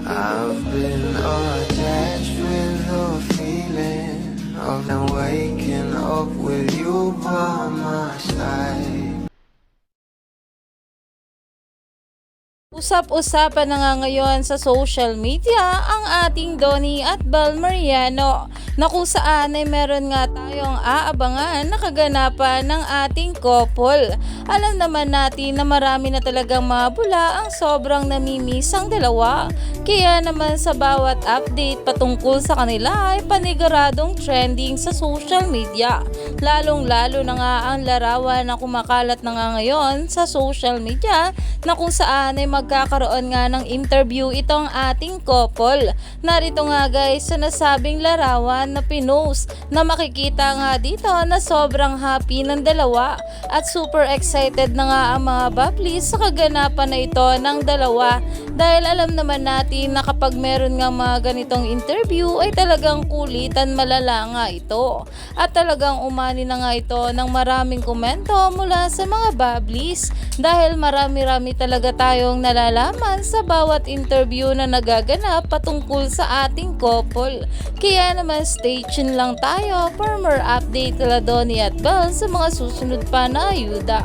I've been attached with the feeling of now waking up with you by my side. Usap-usapan na nga ngayon sa social media ang ating Donnie at Bel Mariano na kung saan ay meron nga tayong aabangan na kaganapan ng ating couple. Alam naman natin na marami na talagang mabula ang sobrang namimiss ang dalawa. Kaya naman sa bawat update patungkol sa kanila ay paniguradong trending sa social media. Lalong-lalo na nga ang larawan na kumakalat na nga ngayon sa social media na kung saan ay magkakaroon nga ng interview itong ating couple. Narito nga guys sa nasabing larawan na pinost na makikita nga dito na sobrang happy ng dalawa at super excited na nga ang mga bablis sa kaganapan na ito ng dalawa dahil alam naman natin na kapag meron nga mga ganitong interview ay talagang kulitan malala nga ito at talagang umani na nga ito ng maraming komento mula sa mga bablis dahil marami-rami talaga tayong nalalaman sa bawat interview na nagaganap patungkol sa ating couple. Kaya naman stay tuned lang tayo for more update kala Donnie at Bel sa mga susunod pa na ayuda.